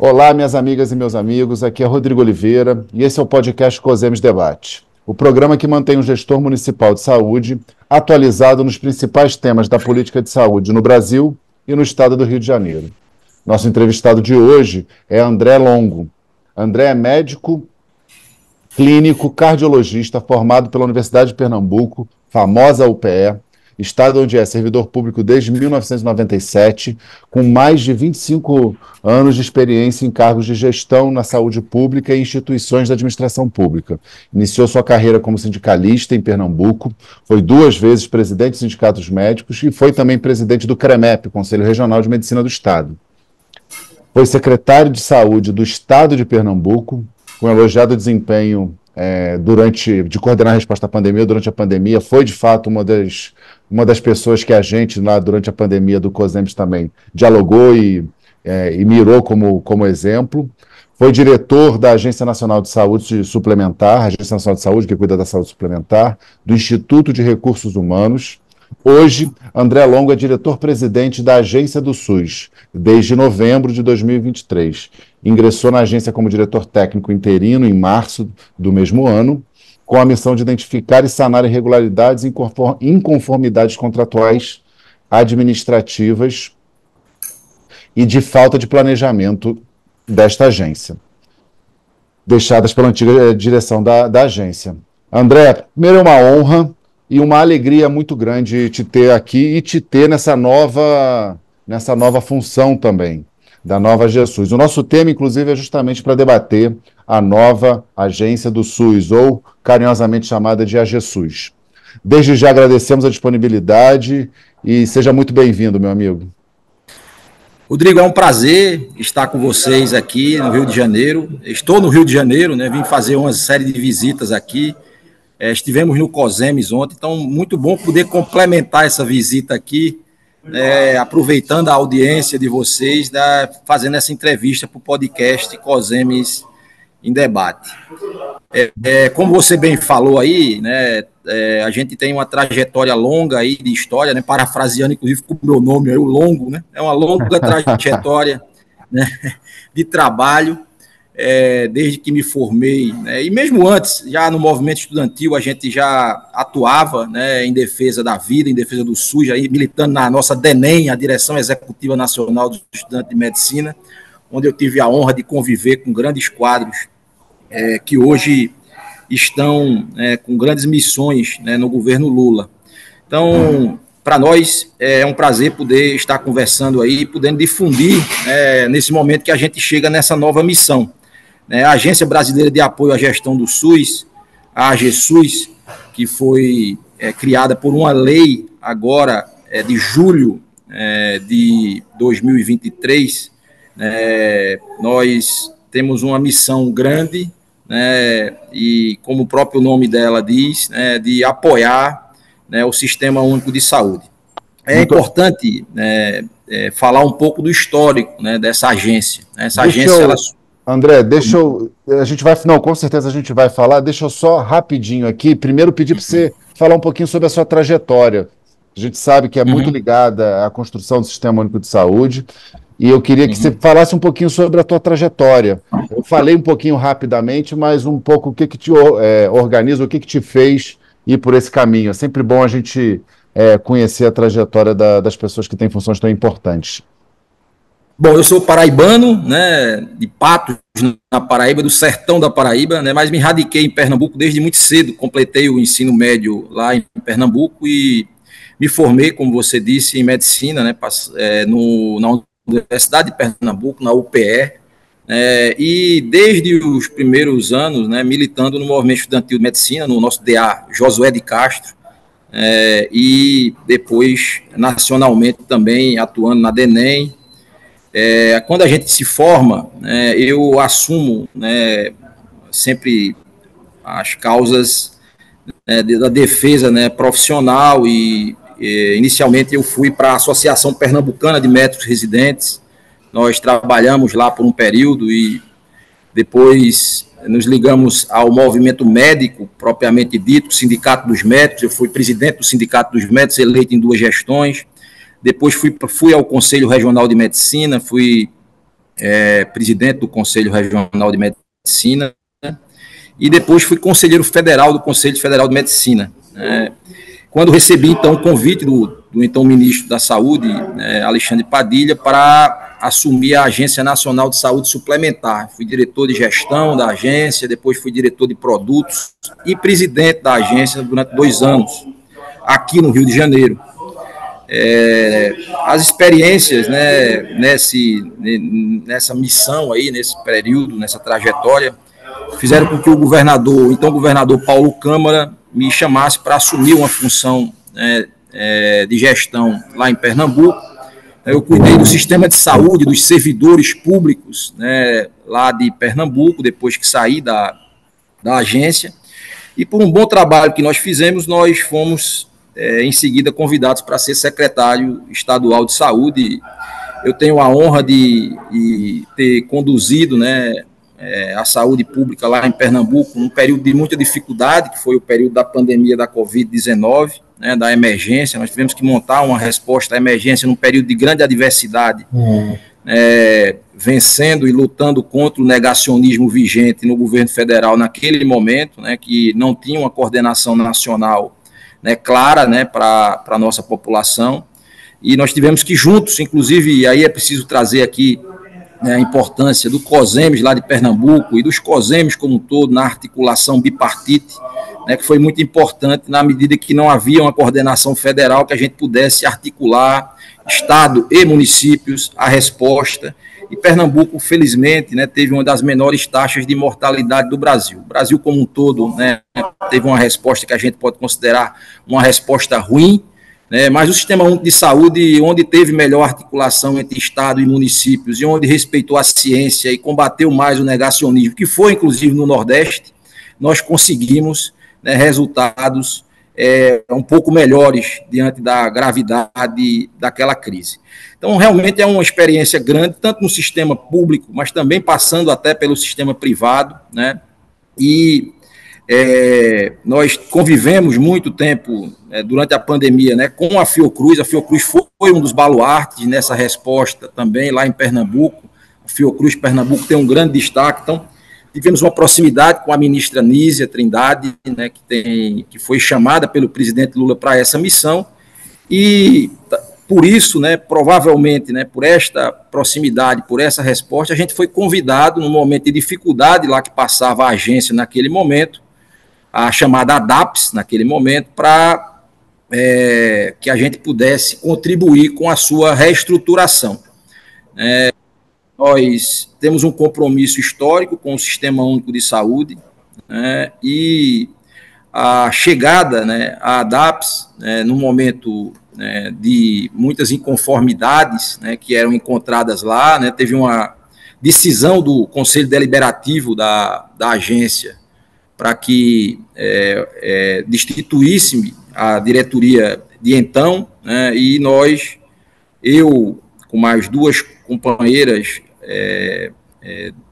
Olá, minhas amigas e meus amigos, aqui é Rodrigo Oliveira e esse é o podcast COSEMES Debate, o programa que mantém o gestor municipal de saúde atualizado nos principais temas da política de saúde no Brasil e no estado do Rio de Janeiro. Nosso entrevistado de hoje é André Longo. André é médico, clínico, cardiologista, formado pela Universidade de Pernambuco, famosa UPE, estado onde é servidor público desde 1997, com mais de 25 anos de experiência em cargos de gestão na saúde pública e instituições da administração pública. Iniciou sua carreira como sindicalista em Pernambuco, foi 2 vezes presidente dos sindicatos médicos e foi também presidente do CREMEP, Conselho Regional de Medicina do Estado. Foi secretário de Saúde do Estado de Pernambuco, com elogiado desempenho de coordenar a resposta à pandemia durante a pandemia. Foi, de fato, uma das pessoas que a gente, lá durante a pandemia do COSEMES também, dialogou e mirou como exemplo. Foi diretor da Agência Nacional de Saúde Suplementar, a Agência Nacional de Saúde, que cuida da saúde suplementar, do Instituto de Recursos Humanos. Hoje, André Longo é diretor-presidente da Agência do SUS, desde novembro de 2023. Ingressou na agência como diretor técnico interino em março do mesmo ano, com a missão de identificar e sanar irregularidades e inconformidades contratuais, administrativas e de falta de planejamento desta agência, deixadas pela antiga direção da agência. André, primeiro é uma honra e uma alegria muito grande te ter aqui e te ter nessa nova função também, da nova GESUS. O nosso tema, inclusive, é justamente para debater a nova agência do SUS, ou carinhosamente chamada de AGESUS. Desde já agradecemos a disponibilidade e seja muito bem-vindo, meu amigo. Rodrigo, é um prazer estar com vocês aqui no Rio de Janeiro. Estou no Rio de Janeiro, né? Vim fazer uma série de visitas aqui. Estivemos no COSEMES ontem, então muito bom poder complementar essa visita aqui, aproveitando a audiência de vocês, fazendo essa entrevista para o podcast COSEMES em Debate. Como você bem falou aí, né, a gente tem uma trajetória longa aí de história, né, parafraseando inclusive com o meu nome, o Longo, né, é uma longa trajetória, né, de trabalho, desde que me formei, né, e mesmo antes, já no movimento estudantil, a gente já atuava, né, em defesa da vida, em defesa do SUS, aí, militando na nossa DENEM, a Direção Executiva Nacional dos Estudantes de Medicina, onde eu tive a honra de conviver com grandes quadros que hoje estão com grandes missões, né, no governo Lula. Então, para nós é um prazer poder estar conversando aí, podendo difundir nesse momento que a gente chega nessa nova missão. A Agência Brasileira de Apoio à Gestão do SUS, a AGESUS, que foi criada por uma lei agora de julho de 2023, nós temos uma missão grande, né, e como o próprio nome dela diz, né, de apoiar, né, o Sistema Único de Saúde. É importante falar um pouco do histórico, né, dessa agência. Essa agência, André, com certeza a gente vai falar, deixa eu só rapidinho aqui, primeiro pedir para você falar um pouquinho sobre a sua trajetória. A gente sabe que é muito ligada à construção do Sistema Único de Saúde, e eu queria que você falasse um pouquinho sobre a tua trajetória. Eu falei um pouquinho rapidamente, mas um pouco o que te organiza, o que te fez ir por esse caminho. É sempre bom a gente conhecer a trajetória das pessoas que têm funções tão importantes. Bom, eu sou paraibano, né, de Patos, na Paraíba, do sertão da Paraíba, né, mas me radiquei em Pernambuco desde muito cedo. Completei o ensino médio lá em Pernambuco e me formei, como você disse, em medicina, né, na Universidade de Pernambuco, na UPE, e desde os primeiros anos, né, militando no movimento estudantil de medicina, no nosso DA Josué de Castro, e depois nacionalmente também atuando na DENEM. Quando a gente se forma, eu assumo, né, sempre as causas da defesa, né, profissional e inicialmente eu fui para a Associação Pernambucana de Médicos Residentes. Nós trabalhamos lá por um período e depois nos ligamos ao movimento médico, propriamente dito, Sindicato dos Médicos. Eu fui presidente do Sindicato dos Médicos, eleito em 2 gestões. Depois fui ao Conselho Regional de Medicina, fui presidente do Conselho Regional de Medicina, né? E depois fui conselheiro federal do Conselho Federal de Medicina. Quando recebi, então, o convite do então ministro da Saúde, Alexandre Padilha, para assumir a Agência Nacional de Saúde Suplementar. Fui diretor de gestão da agência, depois fui diretor de produtos e presidente da agência durante 2 anos, aqui no Rio de Janeiro. As experiências, né, nessa missão aí, nesse período, nessa trajetória, fizeram com que o então governador Paulo Câmara me chamasse para assumir uma função de gestão lá em Pernambuco. Eu cuidei do sistema de saúde, dos servidores públicos, né, lá de Pernambuco, depois que saí da agência. E por um bom trabalho que nós fizemos, nós fomos, em seguida, convidados para ser secretário estadual de saúde. Eu tenho a honra de ter conduzido, né, a saúde pública lá em Pernambuco, num período de muita dificuldade, que foi o período da pandemia da Covid-19, né, da emergência. Nós tivemos que montar uma resposta à emergência num período de grande adversidade, vencendo e lutando contra o negacionismo vigente no governo federal naquele momento, né, que não tinha uma coordenação nacional, né, clara, né, para a nossa população. E nós tivemos que juntos, inclusive, e aí é preciso trazer aqui a importância do COSEMES lá de Pernambuco e dos COSEMES como um todo na articulação bipartite, né, que foi muito importante na medida que não havia uma coordenação federal que a gente pudesse articular Estado e municípios a resposta. E Pernambuco, felizmente, né, teve uma das menores taxas de mortalidade do Brasil. O Brasil como um todo, né, teve uma resposta que a gente pode considerar uma resposta ruim, mas o Sistema Único de Saúde, onde teve melhor articulação entre Estado e municípios e onde respeitou a ciência e combateu mais o negacionismo, que foi inclusive no Nordeste, nós conseguimos, né, resultados um pouco melhores diante da gravidade daquela crise. Então, realmente é uma experiência grande, tanto no sistema público, mas também passando até pelo sistema privado, né? E nós convivemos muito tempo durante a pandemia, né, com a Fiocruz. A Fiocruz foi um dos baluartes nessa resposta também lá em Pernambuco. A Fiocruz Pernambuco tem um grande destaque. Então, tivemos uma proximidade com a ministra Nízia Trindade, né, que foi chamada pelo presidente Lula para essa missão. E por isso, né, provavelmente, né, por esta proximidade, por essa resposta, a gente foi convidado num momento de dificuldade lá que passava a agência naquele momento, a chamada ADAPS, naquele momento, para que a gente pudesse contribuir com a sua reestruturação. Nós temos um compromisso histórico com o Sistema Único de Saúde, né, e a chegada, né, à ADAPS, no momento, né, de muitas inconformidades, né, que eram encontradas lá, né, teve uma decisão do Conselho Deliberativo da agência para que destituísse a diretoria de então, né, e eu, com mais 2 companheiras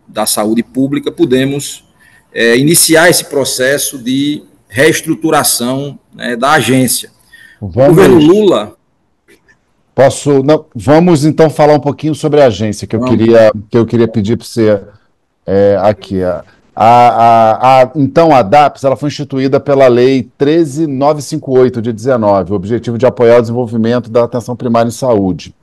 da saúde pública, pudemos iniciar esse processo de reestruturação, né, da agência. O governo Lula... Vamos, então, falar um pouquinho sobre a agência, que eu queria pedir para você aqui. Então, a ADAPS, ela foi instituída pela Lei 13.958, de 19, o objetivo de apoiar o desenvolvimento da atenção primária em saúde,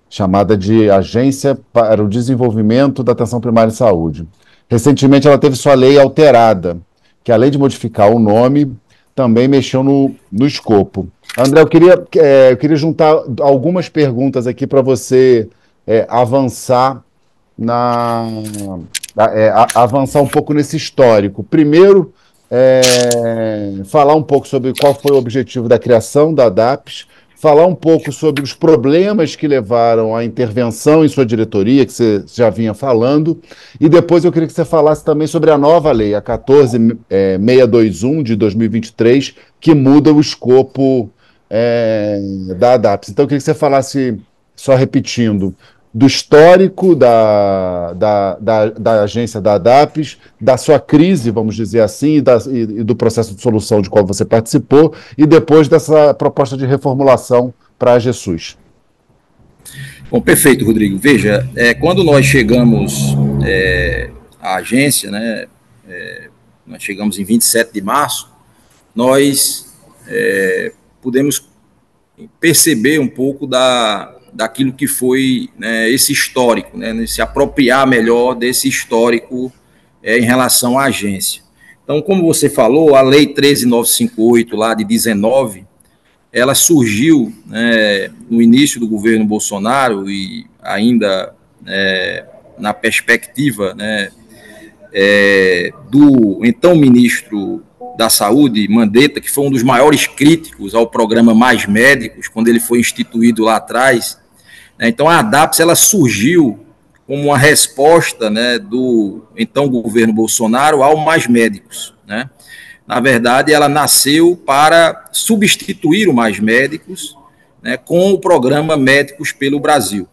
chamada de Agência para o Desenvolvimento da Atenção Primária em Saúde. Recentemente, ela teve sua lei alterada, que além de modificar o nome, também mexeu no escopo. André, eu queria juntar algumas perguntas aqui para você avançar avançar um pouco nesse histórico. Primeiro, falar um pouco sobre qual foi o objetivo da criação da ADAPS, falar um pouco sobre os problemas que levaram à intervenção em sua diretoria, que você já vinha falando, e depois eu queria que você falasse também sobre a nova lei, a 14.621, de 2023, que muda o escopo da ADAPS. Então, eu queria que você falasse, só repetindo, do histórico da agência da ADAPS, da sua crise, vamos dizer assim, e do processo de solução de qual você participou, e depois dessa proposta de reformulação para a GESUS. Bom, perfeito, Rodrigo. Veja, quando nós chegamos à agência, né, nós chegamos em 27 de março, nós pudemos perceber um pouco daquilo que foi, né, esse histórico, né, se apropriar melhor desse histórico em relação à agência. Então, como você falou, a Lei 13.958, lá de 19, ela surgiu, né, no início do governo Bolsonaro e ainda na perspectiva, né, do então ministro da Saúde, Mandetta, que foi um dos maiores críticos ao programa Mais Médicos, quando ele foi instituído lá atrás. Então, a ADAPS ela surgiu como uma resposta, né, do então governo Bolsonaro ao Mais Médicos, né? Na verdade, ela nasceu para substituir o Mais Médicos, né, com o programa Médicos pelo Brasil.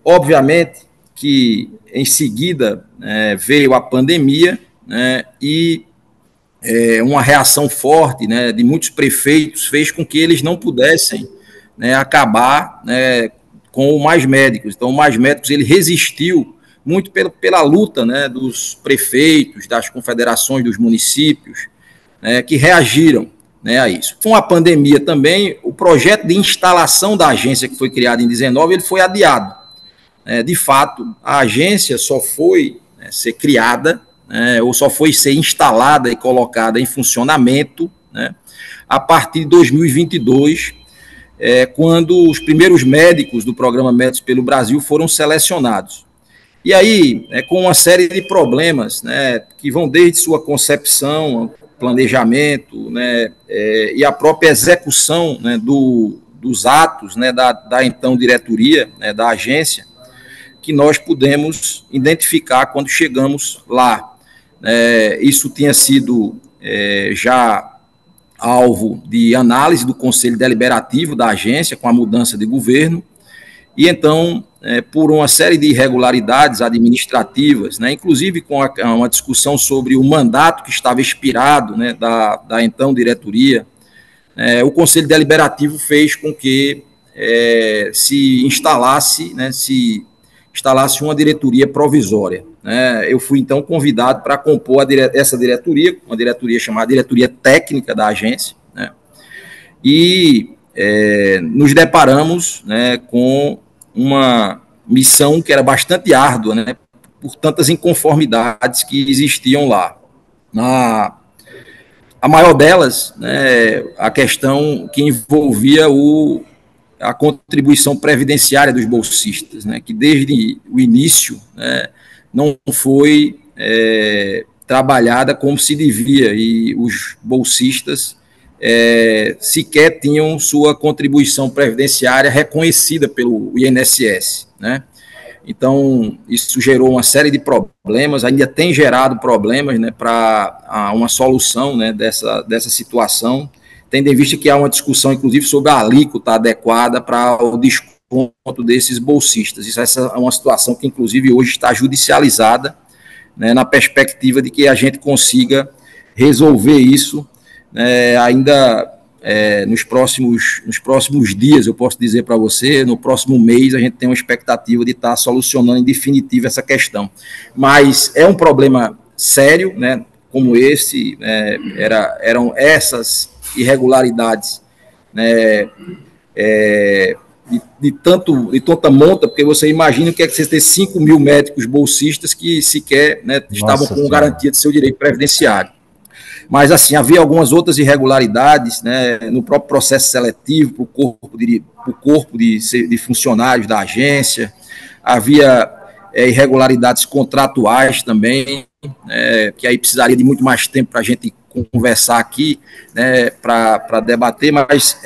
Obviamente que, em seguida, veio a pandemia, né, e uma reação forte, né, de muitos prefeitos fez com que eles não pudessem, né, acabar, né, com o Mais Médicos. Então, o Mais Médicos ele resistiu muito pela luta, né, dos prefeitos, das confederações dos municípios, que reagiram, né, a isso. Com a pandemia também, o projeto de instalação da agência, que foi criado em 19, ele foi adiado. De fato, a agência só foi, né, ser criada, ou só foi ser instalada e colocada em funcionamento, né, a partir de 2022, quando os primeiros médicos do programa Médicos pelo Brasil foram selecionados. E aí, com uma série de problemas, né, que vão desde sua concepção, planejamento, né, e a própria execução, né, dos atos, né, da então diretoria, né, da agência, que nós pudemos identificar quando chegamos lá. Isso tinha sido já alvo de análise do Conselho Deliberativo da agência com a mudança de governo, e então, por uma série de irregularidades administrativas, né, inclusive com uma discussão sobre o mandato que estava expirado, né, da então diretoria, o Conselho Deliberativo fez com que se instalasse uma diretoria provisória. Eu fui, então, convidado para compor essa diretoria, uma diretoria chamada Diretoria Técnica da agência, né, e nos deparamos, né, com uma missão que era bastante árdua, né, por tantas inconformidades que existiam lá. A maior delas, né, a questão que envolvia a contribuição previdenciária dos bolsistas, né, que desde o início, né, não foi trabalhada como se devia, e os bolsistas sequer tinham sua contribuição previdenciária reconhecida pelo INSS, né? Então, isso gerou uma série de problemas, ainda tem gerado problemas, né, para uma solução, né, dessa situação, tendo em vista que há uma discussão, inclusive, sobre a alíquota adequada para o desconto desses bolsistas. Essa é uma situação que, inclusive, hoje está judicializada, né, na perspectiva de que a gente consiga resolver isso, ainda nos próximos dias, eu posso dizer para você, no próximo mês a gente tem uma expectativa de estar solucionando em definitivo essa questão. Mas é um problema sério, né, como esse, eram essas irregularidades, né, de tanta monta, porque você imagina o que é que você ter 5 mil médicos bolsistas que sequer, né, estavam com garantia de seu direito previdenciário. Mas, assim, havia algumas outras irregularidades, né, no próprio processo seletivo para o corpo de funcionários da agência, havia irregularidades contratuais também, que aí precisaria de muito mais tempo para a gente conversar aqui, né, para debater, mas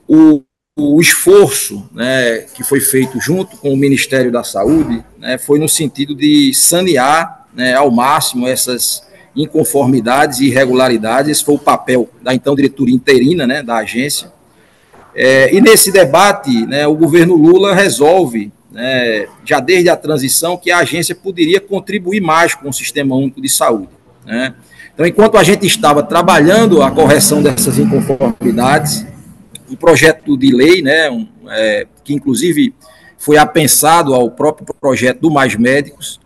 o esforço, né, que foi feito junto com o Ministério da Saúde, né, foi no sentido de sanear, né, ao máximo essas inconformidades e irregularidades. Esse foi o papel da então diretoria interina, né, da agência. E nesse debate, né, o governo Lula resolve, né, já desde a transição, que a agência poderia contribuir mais com o Sistema Único de Saúde, né. Então, enquanto a gente estava trabalhando a correção dessas inconformidades, um projeto de lei, né, que inclusive foi apensado ao próprio projeto do Mais Médicos,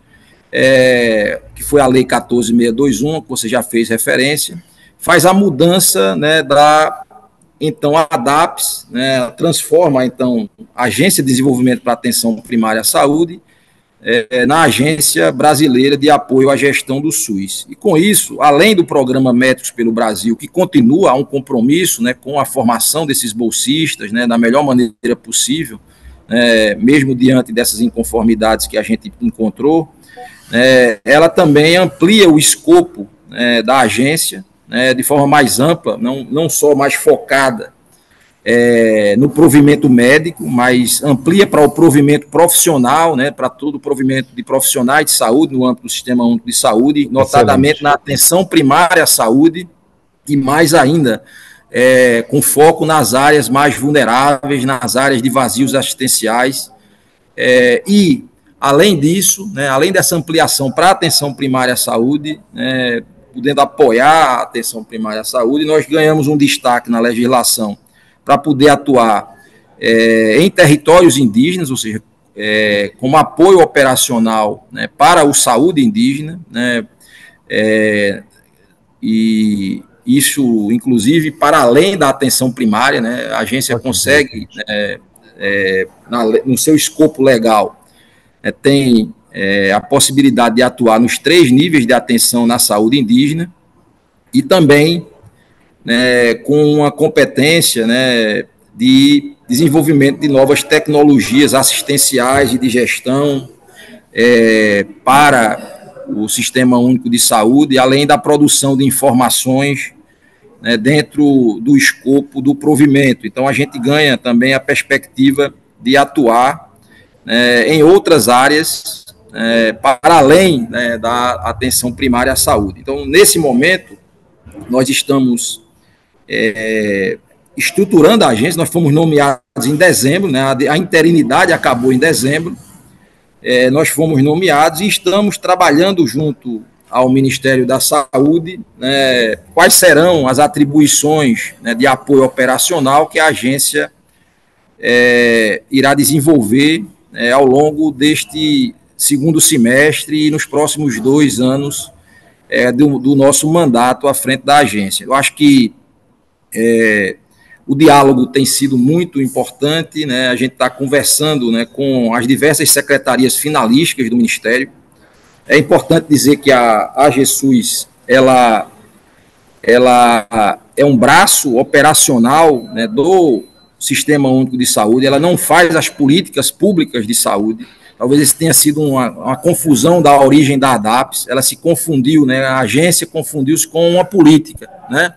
que foi a Lei 14.621, que você já fez referência, faz a mudança, né, então, a ADAPS, né, transforma, então, a Agência de Desenvolvimento para a Atenção Primária à Saúde na Agência Brasileira de Apoio à Gestão do SUS. E, com isso, além do programa Médicos pelo Brasil, que continua um compromisso, né, com a formação desses bolsistas, né, da melhor maneira possível, mesmo diante dessas inconformidades que a gente encontrou, ela também amplia o escopo da agência, de forma mais ampla, não só mais focada no provimento médico, mas amplia para o provimento profissional, né, para todo o provimento de profissionais de saúde no âmbito do Sistema Único de Saúde, notadamente na atenção primária à saúde e mais ainda com foco nas áreas mais vulneráveis, nas áreas de vazios assistenciais. E, além disso, né, além dessa ampliação para a atenção primária à saúde, podendo apoiar a atenção primária à saúde, nós ganhamos um destaque na legislação para poder atuar em territórios indígenas, ou seja, como apoio operacional, né, para o saúde indígena, né, e isso, inclusive, para além da atenção primária, né, a agência consegue, no seu escopo legal, tem a possibilidade de atuar nos 3 níveis de atenção na saúde indígena e também com uma competência, né, de desenvolvimento de novas tecnologias assistenciais e de gestão para o Sistema Único de Saúde, além da produção de informações, né, dentro do escopo do provimento. Então, a gente ganha também a perspectiva de atuar em outras áreas, para além, né, da atenção primária à saúde. Então, nesse momento, nós estamos estruturando a agência, nós fomos nomeados em dezembro, né, a interinidade acabou em dezembro, nós fomos nomeados e estamos trabalhando junto ao Ministério da Saúde, né, quais serão as atribuições, né, de apoio operacional que a agência irá desenvolver ao longo deste segundo semestre e nos próximos 2 anos do nosso mandato à frente da agência. Eu acho que o diálogo tem sido muito importante, né? A gente está conversando, né, com as diversas secretarias finalísticas do Ministério. É importante dizer que a AGSUS, ela é um braço operacional, né, do Sistema Único de Saúde, ela não faz as políticas públicas de saúde. Talvez isso tenha sido uma confusão da origem da ADAPS, ela se confundiu, né, a agência confundiu-se com uma política, né,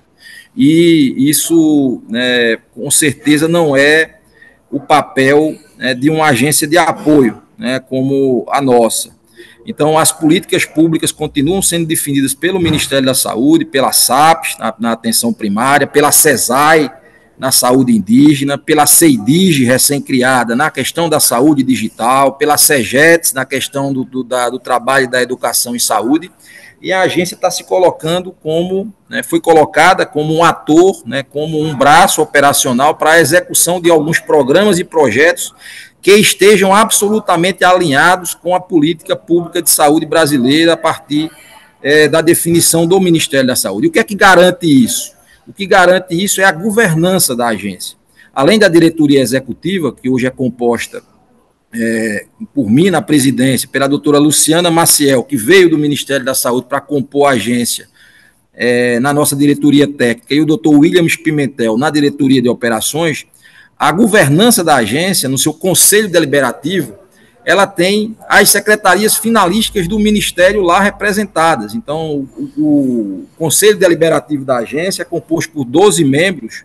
e isso, né, com certeza não é o papel, né, de uma agência de apoio, né, como a nossa. Então, as políticas públicas continuam sendo definidas pelo Ministério da Saúde, pela SAPS, na atenção primária, pela CESAI, na saúde indígena, pela CEIDIGE, recém-criada, na questão da saúde digital, pela CEGETS, na questão do trabalho da educação em saúde, e a agência está se colocando como, né, foi colocada como um ator, né, como um braço operacional para a execução de alguns programas e projetos que estejam absolutamente alinhados com a política pública de saúde brasileira a partir da definição do Ministério da Saúde. E o que é que garante isso? O que garante isso é a governança da agência. Além da diretoria executiva, que hoje é composta por mim na presidência, pela doutora Luciana Maciel, que veio do Ministério da Saúde para compor a agência na nossa diretoria técnica, e o doutor Williams Pimentel na diretoria de operações, a governança da agência, no seu conselho deliberativo, ela tem as secretarias finalísticas do Ministério lá representadas. Então, o Conselho Deliberativo da agência é composto por 12 membros,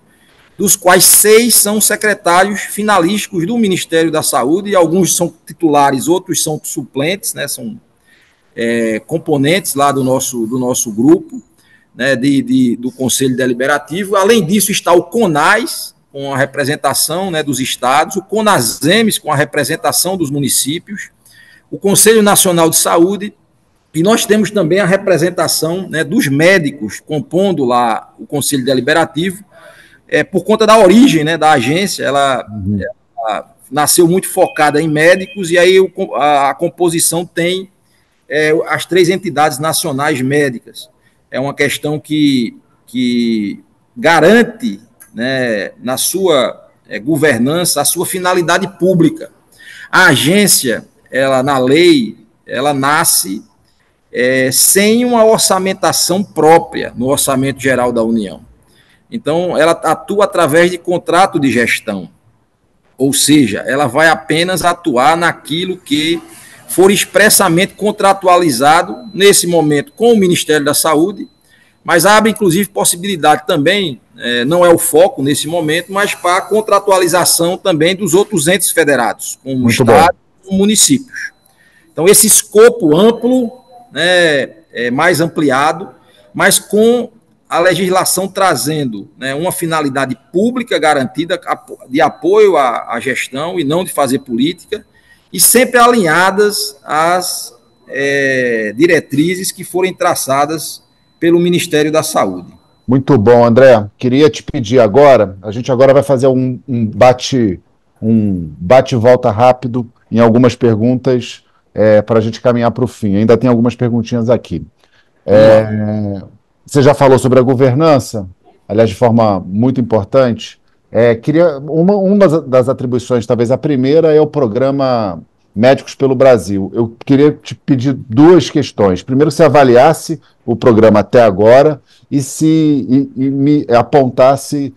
dos quais 6 são secretários finalísticos do Ministério da Saúde, e alguns são titulares, outros são suplentes, né, são componentes lá do nosso grupo, né, do Conselho Deliberativo. Além disso, está o CONAS, com a representação, né, dos estados, o CONASEMES, com a representação dos municípios, o Conselho Nacional de Saúde, e nós temos também a representação, né, dos médicos, compondo lá o Conselho Deliberativo, por conta da origem, né, da agência, ela nasceu muito focada em médicos, e aí a composição tem as 3 entidades nacionais médicas. É uma questão que garante, né, na sua governança, a sua finalidade pública. A agência, ela, na lei, ela nasce sem uma orçamentação própria no Orçamento Geral da União. Então, ela atua através de contrato de gestão, ou seja, ela vai apenas atuar naquilo que for expressamente contratualizado, nesse momento, com o Ministério da Saúde, mas abre, inclusive, possibilidade também, não é o foco nesse momento, mas para a contratualização também dos outros entes federados, como o Estado e como municípios. Então, esse escopo amplo, né, mais ampliado, mas com a legislação trazendo, né, uma finalidade pública garantida de apoio à gestão e não de fazer política, e sempre alinhadas às diretrizes que forem traçadas pelo Ministério da Saúde. Muito bom, André. Queria te pedir agora, a gente agora vai fazer um bate-volta rápido em algumas perguntas para a gente caminhar para o fim. Ainda tem algumas perguntinhas aqui. Você já falou sobre a governança, aliás, de forma muito importante. Uma das atribuições, talvez a primeira, é o programa Médicos pelo Brasil. Eu queria te pedir 2 questões. Primeiro, se avaliasse o programa até agora e me apontasse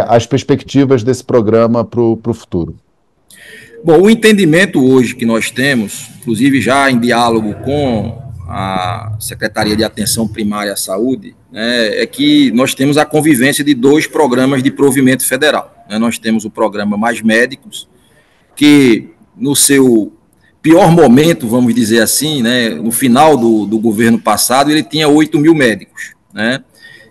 as perspectivas desse programa para o futuro. Bom, o entendimento hoje que nós temos, inclusive já em diálogo com a Secretaria de Atenção Primária à Saúde, né, é que nós temos a convivência de 2 programas de provimento federal. Né? Nós temos o programa Mais Médicos, que no seu pior momento, vamos dizer assim, né, no final do governo passado, ele tinha 8 mil médicos. Né?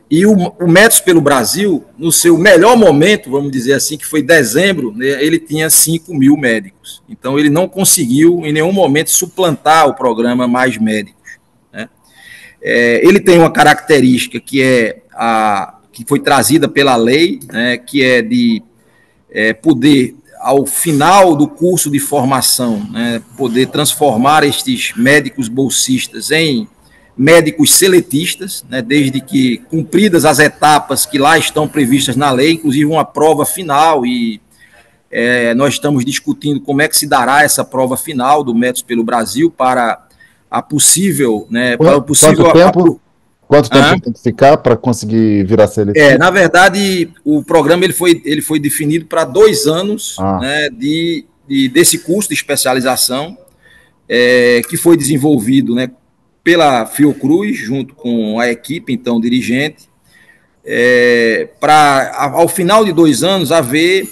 E o Médicos pelo Brasil, no seu melhor momento, vamos dizer assim, que foi dezembro, né, ele tinha 5 mil médicos. Então, ele não conseguiu, em nenhum momento, suplantar o programa Mais Médicos. Né? Ele tem uma característica que foi trazida pela lei, né, que é de poder, ao final do curso de formação, né, poder transformar estes médicos bolsistas em médicos seletistas, né, desde que cumpridas as etapas que lá estão previstas na lei, inclusive uma prova final, e nós estamos discutindo como é que se dará essa prova final do Médicos pelo Brasil para a possível... Né, para o possível Quanto tempo tem que ficar para conseguir virar seletivo? Na verdade, o programa ele foi definido para 2 anos, né, desse curso de especialização, que foi desenvolvido, né, pela Fiocruz, junto com a equipe, então, dirigente, para, ao final de 2 anos, haver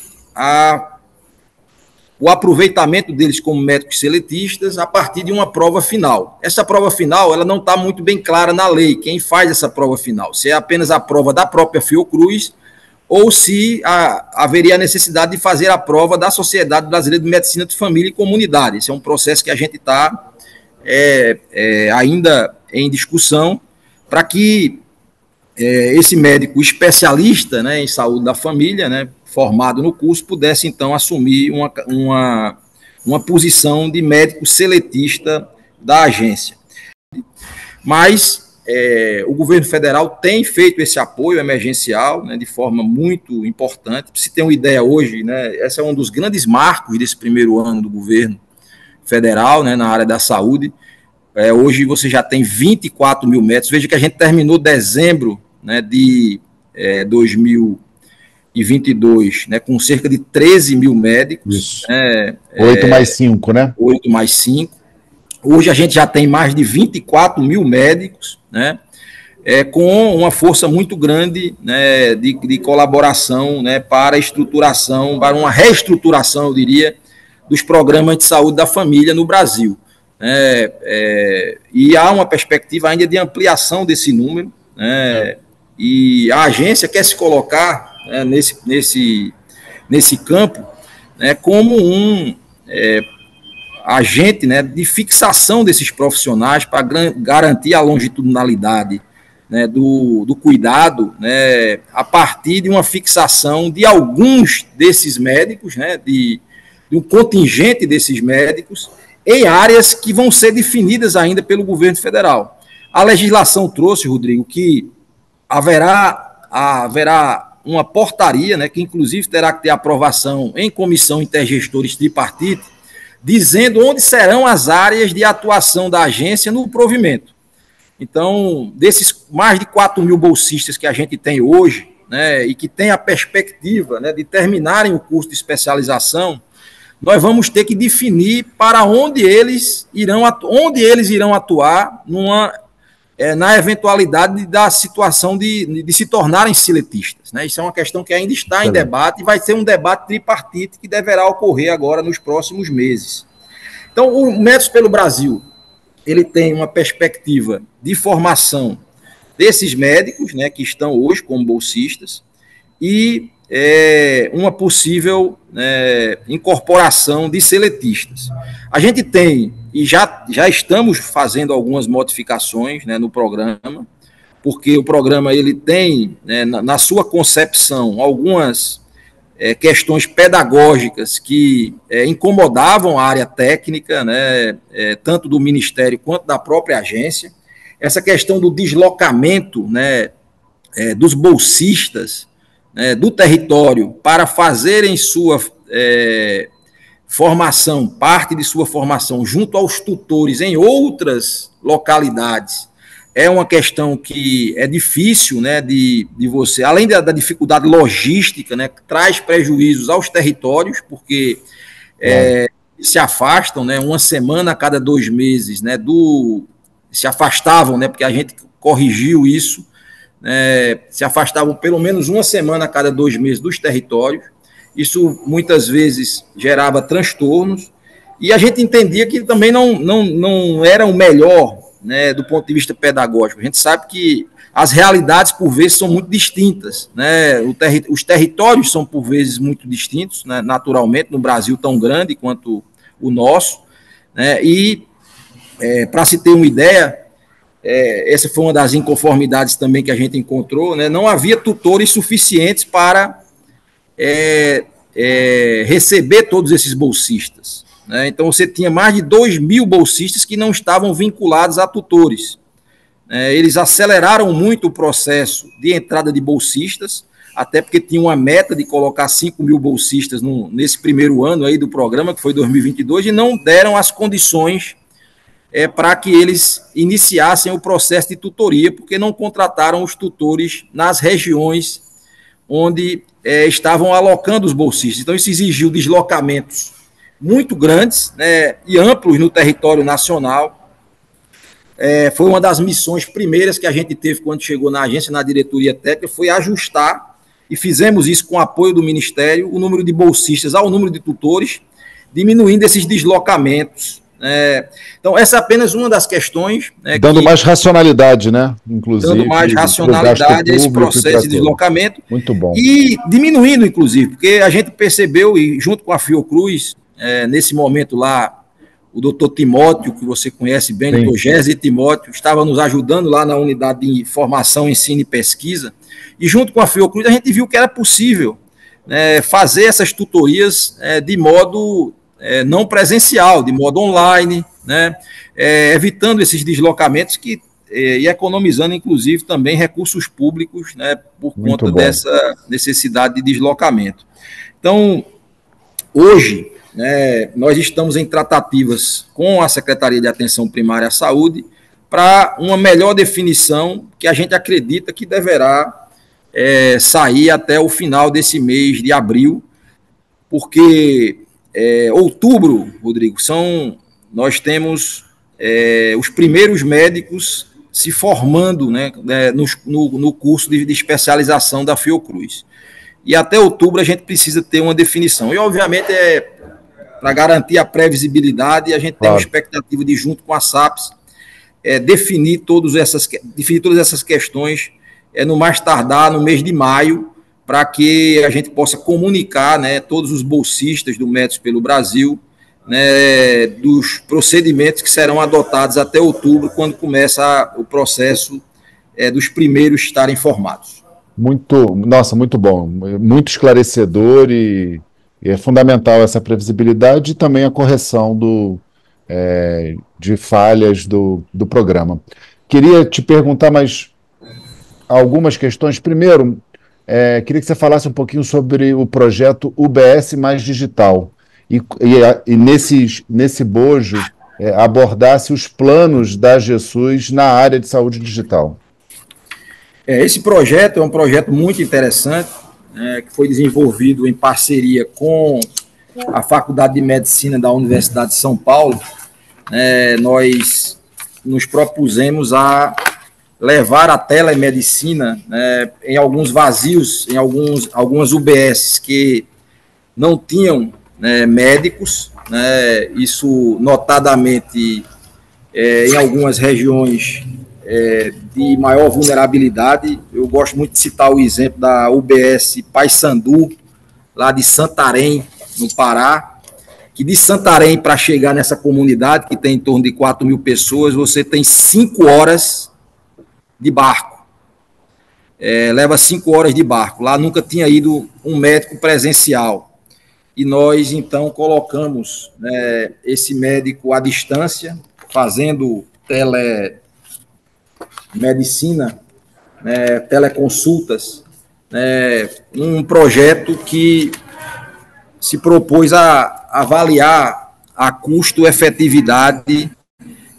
o aproveitamento deles como médicos seletistas a partir de uma prova final. Essa prova final, ela não está muito bem clara na lei, quem faz essa prova final, se é apenas a prova da própria Fiocruz ou se haveria a necessidade de fazer a prova da Sociedade Brasileira de Medicina de Família e Comunidade. Esse é um processo que a gente está ainda em discussão para que esse médico especialista, né, em saúde da família, né, formado no curso, pudesse, então, assumir uma posição de médico seletista da agência. Mas o governo federal tem feito esse apoio emergencial, né, de forma muito importante. Para se ter uma ideia hoje, né, esse é um dos grandes marcos desse primeiro ano do governo federal, né, na área da saúde. Hoje você já tem 24 mil médicos. Veja que a gente terminou dezembro, né, de 2022, né, com cerca de 13 mil médicos. Isso. 8 mais 5, né? 8 mais 5. Hoje a gente já tem mais de 24 mil médicos, né, com uma força muito grande, né, de colaboração, né, para a estruturação, para uma reestruturação, eu diria, dos programas de saúde da família no Brasil. E há uma perspectiva ainda de ampliação desse número, né, e a agência quer se colocar, né, nesse campo, né, como um agente, né, de fixação desses profissionais para garantir a longitudinalidade né, do cuidado, né, a partir de uma fixação de alguns desses médicos, né, de um contingente desses médicos, em áreas que vão ser definidas ainda pelo governo federal. A legislação trouxe, Rodrigo, que haverá uma portaria, né, que inclusive terá que ter aprovação em comissão intergestores tripartite, dizendo onde serão as áreas de atuação da agência no provimento. Então, desses mais de 4 mil bolsistas que a gente tem hoje, né, e que tem a perspectiva, né, de terminarem o curso de especialização, nós vamos ter que definir para onde eles irão atuar na eventualidade da situação de se tornarem siletistas, né? Isso é uma questão que ainda está em debate e vai ser um debate tripartite que deverá ocorrer agora nos próximos meses. Então, o Médicos pelo Brasil, ele tem uma perspectiva de formação desses médicos, né, que estão hoje como bolsistas, e uma possível incorporação de seletistas. A gente tem, e já estamos fazendo algumas modificações, né, no programa, porque o programa ele tem, né, na sua concepção, algumas questões pedagógicas que incomodavam a área técnica, né, tanto do Ministério quanto da própria agência. Essa questão do deslocamento, né, dos bolsistas, né, do território para fazerem sua formação, parte de sua formação junto aos tutores em outras localidades, é uma questão que é difícil, né, de você, além da dificuldade logística, né, que traz prejuízos aos territórios, porque se afastam, né, uma semana a cada 2 meses, né, se afastavam, né, porque a gente corrigiu isso, se afastavam pelo menos uma semana a cada 2 meses dos territórios. Isso muitas vezes gerava transtornos, e a gente entendia que também não era o melhor, né, do ponto de vista pedagógico. A gente sabe que as realidades, por vezes, são muito distintas, né? Os territórios são, por vezes, muito distintos, né, naturalmente, no Brasil tão grande quanto o nosso, né? E, para se ter uma ideia, essa foi uma das inconformidades também que a gente encontrou, né? Não havia tutores suficientes para receber todos esses bolsistas, né? Então, você tinha mais de 2 mil bolsistas que não estavam vinculados a tutores. Eles aceleraram muito o processo de entrada de bolsistas, até porque tinha uma meta de colocar 5 mil bolsistas nesse primeiro ano aí do programa, que foi 2022, e não deram as condições para que eles iniciassem o processo de tutoria, porque não contrataram os tutores nas regiões onde estavam alocando os bolsistas. Então, isso exigiu deslocamentos muito grandes, né, e amplos no território nacional. Foi uma das missões primeiras que a gente teve quando chegou na agência, na diretoria técnica, foi ajustar, e fizemos isso com o apoio do Ministério, o número de bolsistas ao número de tutores, diminuindo esses deslocamentos. Então, essa é apenas uma das questões. Dando mais racionalidade, né? Inclusive. Dando mais racionalidade a esse processo de deslocamento. Muito bom. E diminuindo, inclusive, porque a gente percebeu, e junto com a Fiocruz, nesse momento lá, o doutor Timóteo, que você conhece bem, o doutor Gésio Timóteo, estava nos ajudando lá na unidade de formação, ensino e pesquisa, e junto com a Fiocruz a gente viu que era possível, né, fazer essas tutorias de modo não presencial, de modo online, né, evitando esses deslocamentos e economizando, inclusive, também recursos públicos, né, por conta dessa necessidade de deslocamento. Então, hoje, nós estamos em tratativas com a Secretaria de Atenção Primária à Saúde para uma melhor definição que a gente acredita que deverá sair até o final desse mês de abril, porque outubro, Rodrigo, nós temos os primeiros médicos se formando, né, no curso de especialização da Fiocruz. E até outubro a gente precisa ter uma definição. E, obviamente, para garantir a previsibilidade, a gente tem uma expectativa de, junto com a SAPES, definir todas essas questões no mais tardar no mês de maio, para que a gente possa comunicar, né, todos os bolsistas do Médicos pelo Brasil, né, dos procedimentos que serão adotados até outubro, quando começa o processo dos primeiros estarem formados. Nossa, muito bom, muito esclarecedor e é fundamental essa previsibilidade e também a correção de falhas do programa. Queria te perguntar mais algumas questões. Primeiro, queria que você falasse um pouquinho sobre o projeto UBS Mais Digital e nesse bojo abordasse os planos da GESUS na área de saúde digital. Esse projeto é um projeto muito interessante, que foi desenvolvido em parceria com a Faculdade de Medicina da Universidade de São Paulo. Nós nos propusemos a levar a telemedicina em alguns vazios, em algumas UBS que não tinham médicos, isso notadamente em algumas regiões de maior vulnerabilidade. Eu gosto muito de citar o exemplo da UBS Paysandu, lá de Santarém, no Pará, que de Santarém para chegar nessa comunidade, que tem em torno de 4.000 pessoas, você tem 5 horas de barco. Leva 5 horas de barco. Lá nunca tinha ido um médico presencial. E nós, então, colocamos esse médico à distância, fazendo telemedicina, teleconsultas, um projeto que se propôs a avaliar a custo-efetividade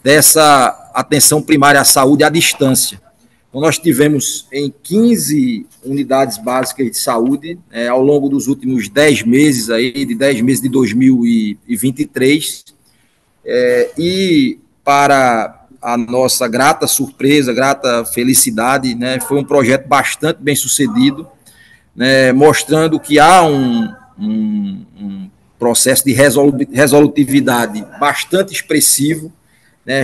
dessa atenção primária à saúde à distância. Então, nós tivemos em 15 unidades básicas de saúde, ao longo dos últimos 10 meses, de 10 meses de 2023, e para a nossa grata surpresa, grata felicidade, foi um projeto bastante bem sucedido, mostrando que há um processo de resolutividade bastante expressivo,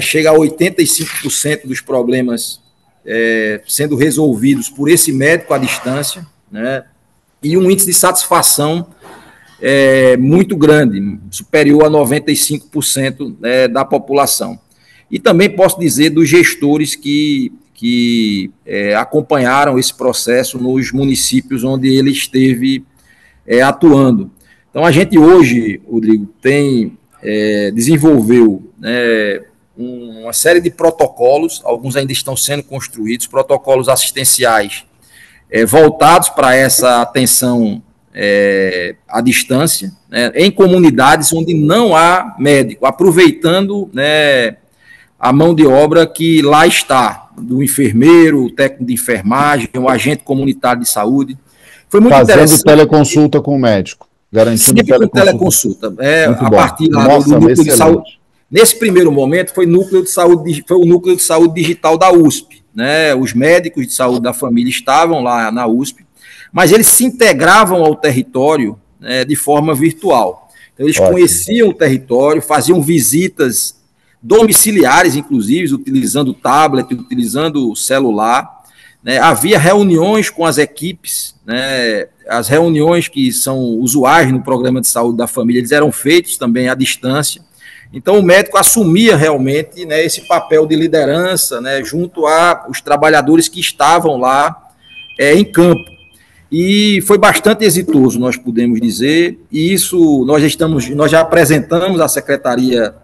chega a 85% dos problemas sendo resolvidos por esse médico à distância, e um índice de satisfação muito grande, superior a 95% da população. E também posso dizer dos gestores que acompanharam esse processo nos municípios onde ele esteve atuando. Então, a gente hoje, Rodrigo, desenvolveu uma série de protocolos, alguns ainda estão sendo construídos, protocolos assistenciais voltados para essa atenção à distância, em comunidades onde não há médico, aproveitando a mão de obra que lá está, do enfermeiro, o técnico de enfermagem, o agente comunitário de saúde. Foi muito fazendo teleconsulta com o médico, garantindo teleconsulta. A partir do núcleo de saúde. Nesse primeiro momento foi o núcleo de saúde digital da USP, Os médicos de saúde da família estavam lá na USP, mas eles se integravam ao território de forma virtual. Então, eles conheciam o território, faziam visitas domiciliares, inclusive, utilizando tablet, utilizando celular. Havia reuniões com as equipes, as reuniões que são usuais no programa de saúde da família, eles eram feitos também à distância. Então, o médico assumia realmente esse papel de liderança junto aos trabalhadores que estavam lá em campo. E foi bastante exitoso, nós podemos dizer, e isso nós já apresentamos à Secretaria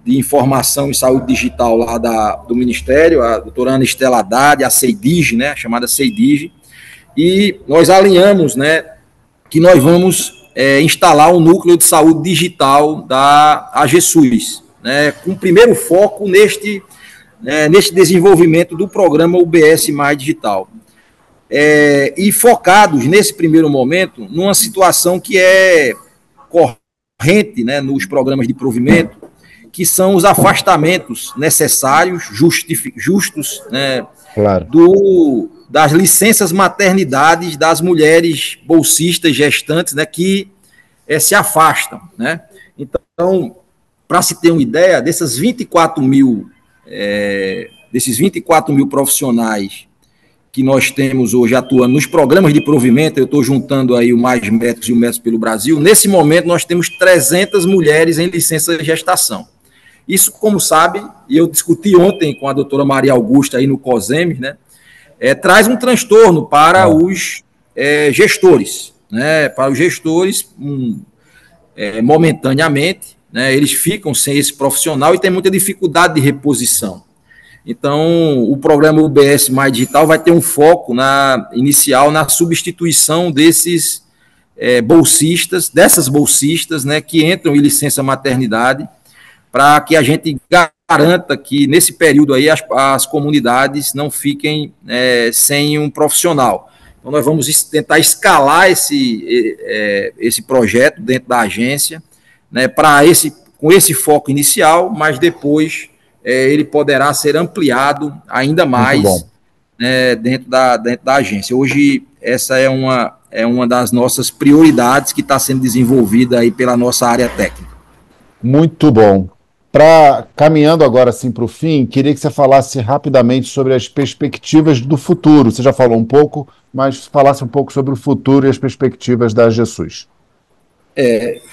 de Informação e Saúde Digital lá do Ministério, a doutora Ana Estela Haddad, a CEIDIG, a chamada CEIDIG, e nós alinhamos que nós vamos instalar um núcleo de saúde digital da AGSUS, com o primeiro foco neste desenvolvimento do programa UBS Mais Digital. E focados, nesse primeiro momento, numa situação que é corrente nos programas de provimento, que são os afastamentos necessários, justos, claro, das licenças maternidades das mulheres bolsistas gestantes, que se afastam. Então, para se ter uma ideia, desses 24 mil profissionais que nós temos hoje atuando nos programas de provimento, eu estou juntando aí o Mais Médicos e o Médicos pelo Brasil, nesse momento nós temos 300 mulheres em licença de gestação. Isso, como sabe, e eu discuti ontem com a doutora Maria Augusta aí no COSEMES, né, traz um transtorno para os gestores, né, para os gestores, momentaneamente, né, eles ficam sem esse profissional e tem muita dificuldade de reposição. Então, o programa UBS Mais Digital vai ter um foco inicial na substituição desses dessas bolsistas, né, que entram em licença maternidade, para que a gente garanta que, nesse período aí, as comunidades não fiquem sem um profissional. Então, nós vamos tentar escalar esse projeto dentro da agência, né, com esse foco inicial, mas depois ele poderá ser ampliado ainda mais dentro da agência. Hoje, essa é uma das nossas prioridades que está sendo desenvolvida aí pela nossa área técnica. Muito bom. Caminhando agora assim para o fim, queria que você falasse rapidamente sobre as perspectivas do futuro. Você já falou um pouco, mas falasse um pouco sobre o futuro e as perspectivas da AGESUS.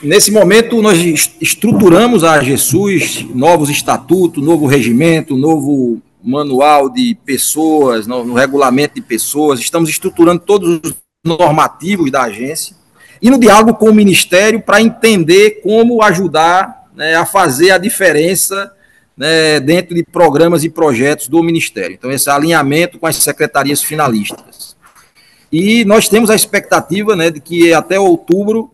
Nesse momento, nós estruturamos a AGESUS, novos estatutos, novo regimento, novo manual de pessoas, no regulamento de pessoas, estamos estruturando todos os normativos da agência e no diálogo com o Ministério para entender como ajudar, né, a fazer a diferença, né, dentro de programas e projetos do Ministério. Então, esse alinhamento com as secretarias finalistas. E nós temos a expectativa, né, de que até outubro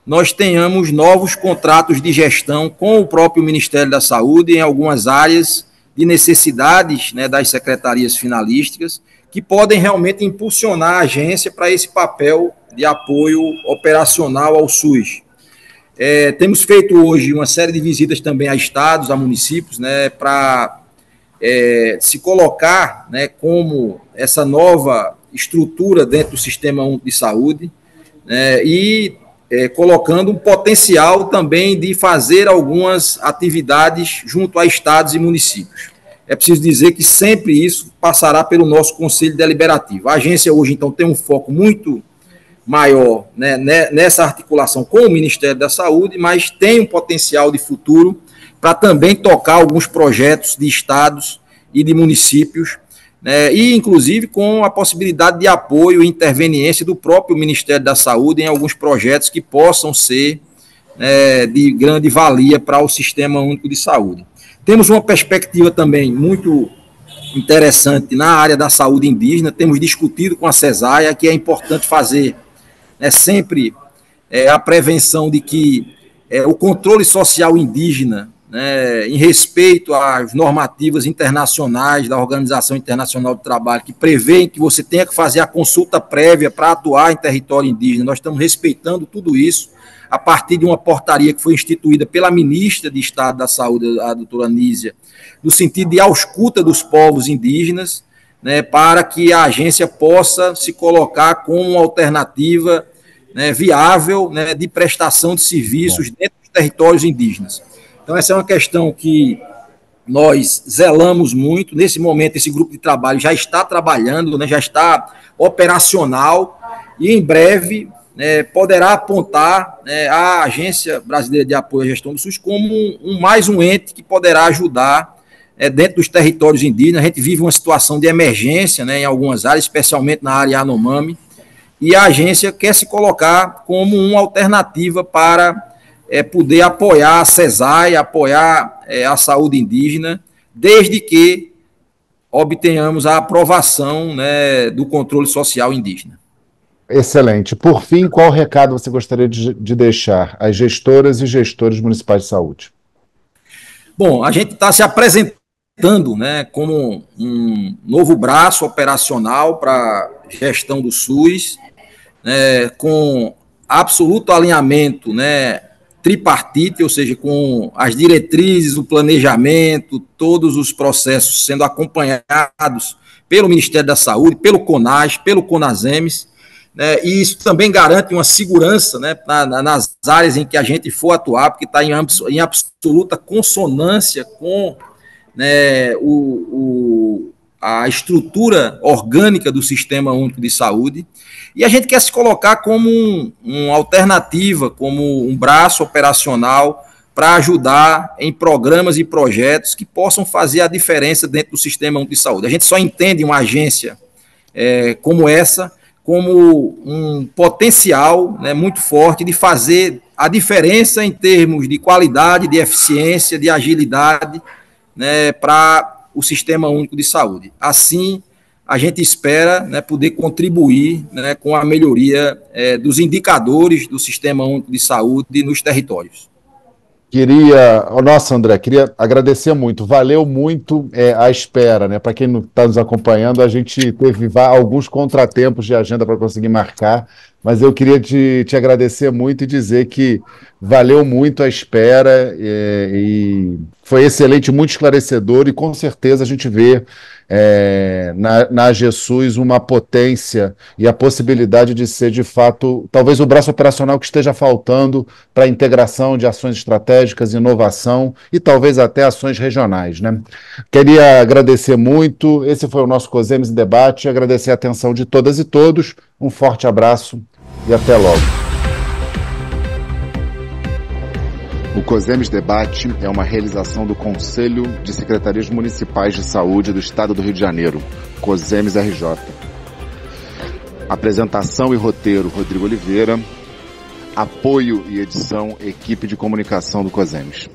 nós tenhamos novos contratos de gestão com o próprio Ministério da Saúde em algumas áreas de necessidades, né, das secretarias finalísticas, que podem realmente impulsionar a agência para esse papel de apoio operacional ao SUS. Temos feito hoje uma série de visitas também a estados, a municípios, né, para se colocar, né, como essa nova estrutura dentro do Sistema Único de Saúde, né, e colocando um potencial também de fazer algumas atividades junto a estados e municípios. É preciso dizer que sempre isso passará pelo nosso Conselho Deliberativo. A agência hoje, então, tem um foco muito maior, né, nessa articulação com o Ministério da Saúde, mas tem um potencial de futuro para também tocar alguns projetos de estados e de municípios, né, e inclusive com a possibilidade de apoio e interveniência do próprio Ministério da Saúde em alguns projetos que possam ser de grande valia para o Sistema Único de Saúde. Temos uma perspectiva também muito interessante na área da saúde indígena, temos discutido com a CESAIA que é importante fazer sempre a prevenção de que o controle social indígena, né, em respeito às normativas internacionais da Organização Internacional do Trabalho, que prevêem que você tenha que fazer a consulta prévia para atuar em território indígena, nós estamos respeitando tudo isso a partir de uma portaria que foi instituída pela ministra de Estado da Saúde, a doutora Nízia, no sentido de ausculta dos povos indígenas, né, para que a agência possa se colocar como uma alternativa, né, viável, né, de prestação de serviços dentro dos territórios indígenas. Então, essa é uma questão que nós zelamos muito. Nesse momento, esse grupo de trabalho já está trabalhando, né, já está operacional e, em breve, poderá apontar, né, a Agência Brasileira de Apoio à Gestão do SUS como mais um ente que poderá ajudar dentro dos territórios indígenas. A gente vive uma situação de emergência, né, em algumas áreas, especialmente na área Yanomami, e a agência quer se colocar como uma alternativa para poder apoiar a CESAIA, apoiar a saúde indígena, desde que obtenhamos a aprovação, né, do controle social indígena. Excelente. Por fim, qual recado você gostaria de deixar às gestoras e gestores municipais de saúde? Bom, a gente está se apresentando, né, como um novo braço operacional para a gestão do SUS, né, com absoluto alinhamento, né, tripartite, ou seja, com as diretrizes, o planejamento, todos os processos sendo acompanhados pelo Ministério da Saúde, pelo CONAS, pelo CONASEMES, né, e isso também garante uma segurança, né, nas áreas em que a gente for atuar, porque está em absoluta consonância com, né, a estrutura orgânica do Sistema Único de Saúde, e a gente quer se colocar como uma alternativa, como um braço operacional para ajudar em programas e projetos que possam fazer a diferença dentro do Sistema Único de Saúde. A gente só entende uma agência como essa como um potencial, né, muito forte de fazer a diferença em termos de qualidade, de eficiência, de agilidade, né, para o Sistema Único de Saúde. Assim, a gente espera, né, poder contribuir, né, com a melhoria dos indicadores do Sistema Único de Saúde nos territórios. Nossa, André, queria agradecer muito. Valeu muito a espera, né? Para quem não está nos acompanhando, a gente teve alguns contratempos de agenda para conseguir marcar, mas eu queria te agradecer muito e dizer que valeu muito a espera e foi excelente, muito esclarecedor, e com certeza a gente vê na AGSUS uma potência e a possibilidade de ser, de fato, talvez o braço operacional que esteja faltando para a integração de ações estratégicas, inovação e talvez até ações regionais, né? Queria agradecer muito. Esse foi o nosso COSEMES em Debate, agradecer a atenção de todas e todos, um forte abraço e até logo. O COSEMES Debate é uma realização do Conselho de Secretarias Municipais de Saúde do Estado do Rio de Janeiro, COSEMES RJ. Apresentação e roteiro, Rodrigo Oliveira. Apoio e edição, equipe de comunicação do COSEMES.